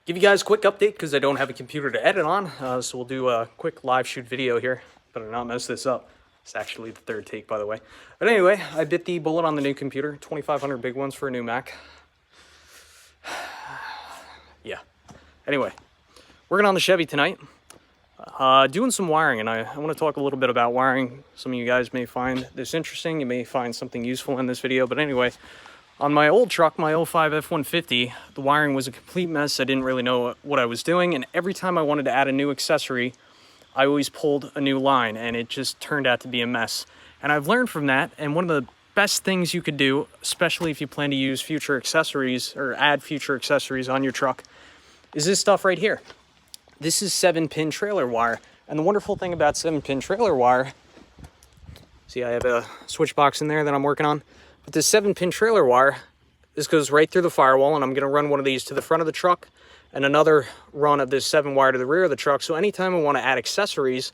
Give you guys a quick update because I don't have a computer to edit on, so we'll do a quick live shoot video here. Better not mess this up. It's actually the third take, by the way. But anyway, I bit the bullet on the new computer. 2,500 big ones for a new Mac. Yeah. Anyway, working on the Chevy tonight. Doing some wiring, and I want to talk a little bit about wiring. Some of you guys may find this interesting. You may find something useful in this video. But anyway, on my old truck, my 05 F-150, the wiring was a complete mess. I didn't really know what I was doing, and every time I wanted to add a new accessory, I always pulled a new line, and it just turned out to be a mess. And I've learned from that, and one of the best things you could do, especially if you plan to use future accessories or add future accessories on your truck, is this stuff right here. This is 7-pin trailer wire, and the wonderful thing about 7-pin trailer wire, see I have a switch box in there that I'm working on, but this 7-pin trailer wire, this goes right through the firewall, and I'm going to run one of these to the front of the truck and another run of this 7 wire to the rear of the truck. So anytime I want to add accessories,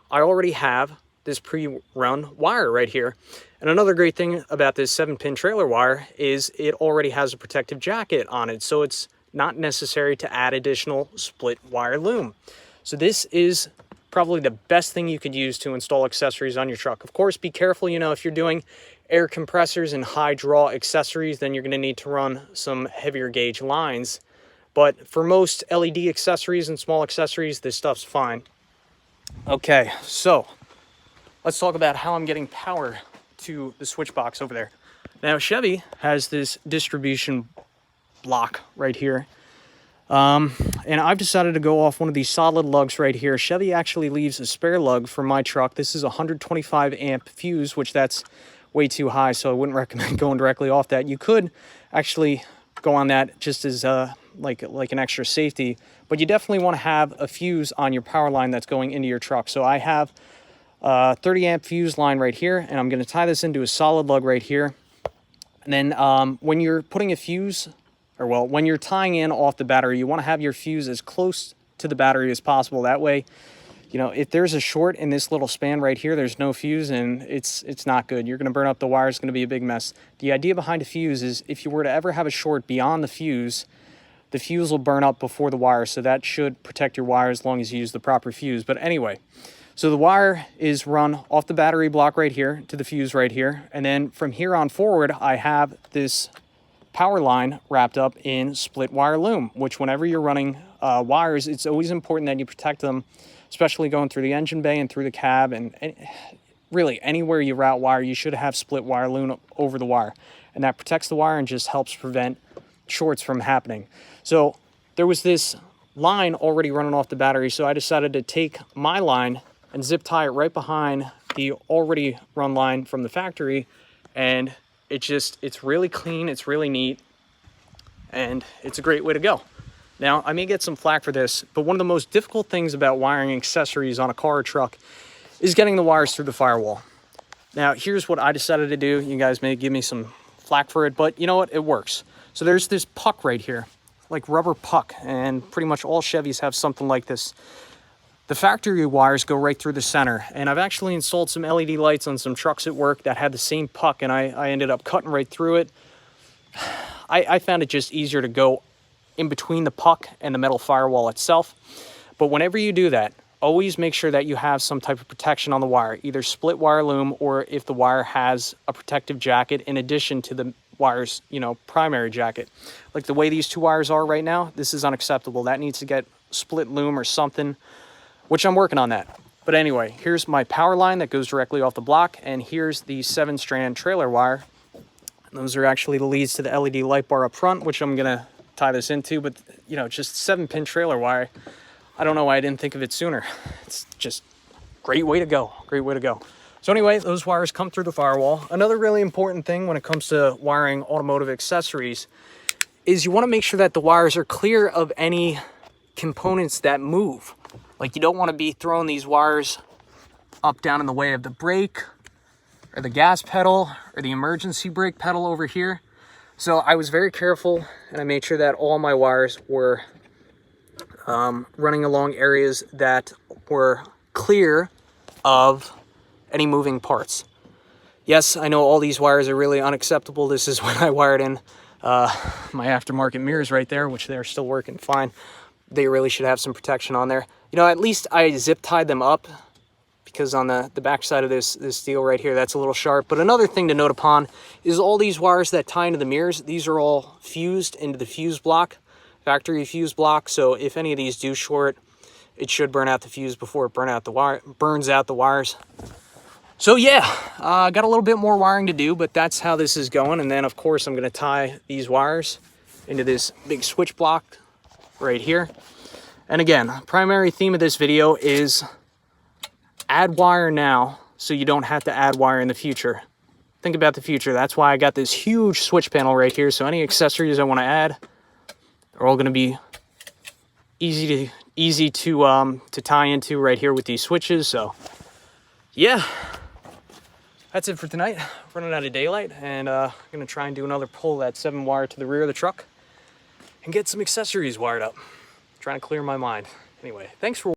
I already have this pre-run wire right here. And another great thing about this 7-pin trailer wire is it already has a protective jacket on it, so it's not necessary to add additional split wire loom. So this is probably the best thing you could use to install accessories on your truck. Of course, be careful, if you're doing air compressors and high draw accessories, then you're going to need to run some heavier gauge lines. But for most LED accessories and small accessories, this stuff's fine. Okay, so let's talk about how I'm getting power to the switch box over there. Now, Chevy has this distribution block right here. And I've decided to go off one of these solid lugs right here. Chevy actually leaves a spare lug for my truck. This is a 125 amp fuse, which that's way too high, so I wouldn't recommend going directly off that. You could actually go on that just as like an extra safety, but you definitely want to have a fuse on your power line that's going into your truck. So I have a 30 amp fuse line right here, and I'm going to tie this into a solid lug right here. And then when you're putting a fuse, when you're tying in off the battery, you want to have your fuse as close to the battery as possible. That way, if there's a short in this little span right here, there's no fuse, and it's not good. You're going to burn up the wire. It's going to be a big mess. The idea behind a fuse is if you were to ever have a short beyond the fuse will burn up before the wire, so that should protect your wire as long as you use the proper fuse. But anyway, so the wire is run off the battery block right here to the fuse right here, and then from here on forward, I have this power line wrapped up in split wire loom, which whenever you're running wires, it's always important that you protect them, especially going through the engine bay and through the cab, and really anywhere you route wire, you should have split wire loom over the wire, and that protects the wire and just helps prevent shorts from happening. So there was this line already running off the battery, so I decided to take my line and zip tie it right behind the already run line from the factory, and it's really clean, it's really neat, and it's a great way to go. Now, I may get some flack for this, but one of the most difficult things about wiring accessories on a car or truck is getting the wires through the firewall. Now, here's what I decided to do. You guys may give me some flack for it, but you know what? It works. So there's this puck right here, like rubber puck, and pretty much all Chevys have something like this. The factory wires go right through the center, and I've actually installed some LED lights on some trucks at work that had the same puck, and I ended up cutting right through it. I found it just easier to go in between the puck and the metal firewall itself. But whenever you do that, always make sure that you have some type of protection on the wire, either split wire loom or if the wire has a protective jacket in addition to the wire's, primary jacket. Like the way these two wires are right now, this is unacceptable. That needs to get split loom or something, which I'm working on that. But anyway, here's my power line that goes directly off the block, and here's the 7-strand trailer wire. And those are actually the leads to the LED light bar up front, which I'm gonna tie this into, but just 7-pin trailer wire. I don't know why I didn't think of it sooner. It's just great way to go. So anyway, those wires come through the firewall. Another really important thing when it comes to wiring automotive accessories is you want to make sure that the wires are clear of any components that move. Like, you don't want to be throwing these wires up down in the way of the brake or the gas pedal or the emergency brake pedal over here. So I was very careful, and I made sure that all my wires were running along areas that were clear of any moving parts. Yes, I know all these wires are really unacceptable. This is when I wired in my aftermarket mirrors right there, which they're still working fine. They really should have some protection on there. You know, at least I zip tied them up, because on the back side of this steel right here, that's a little sharp. But another thing to note upon is all these wires that tie into the mirrors, these are all fused into the fuse block, factory fuse block. So if any of these do short, it should burn out the fuse before it burns out the wires. So yeah, got a little bit more wiring to do, but that's how this is going. And then of course I'm going to tie these wires into this big switch block right here. And again, primary theme of this video is add wire now so you don't have to add wire in the future. Think about the future. That's why I got this huge switch panel right here. So any accessories I want to add are all going to be easy to tie into right here with these switches. So yeah, that's it for tonight. Running out of daylight, and I'm going to try and do another pull that 7-wire to the rear of the truck and get some accessories wired up. Trying to clear my mind. Anyway, thanks for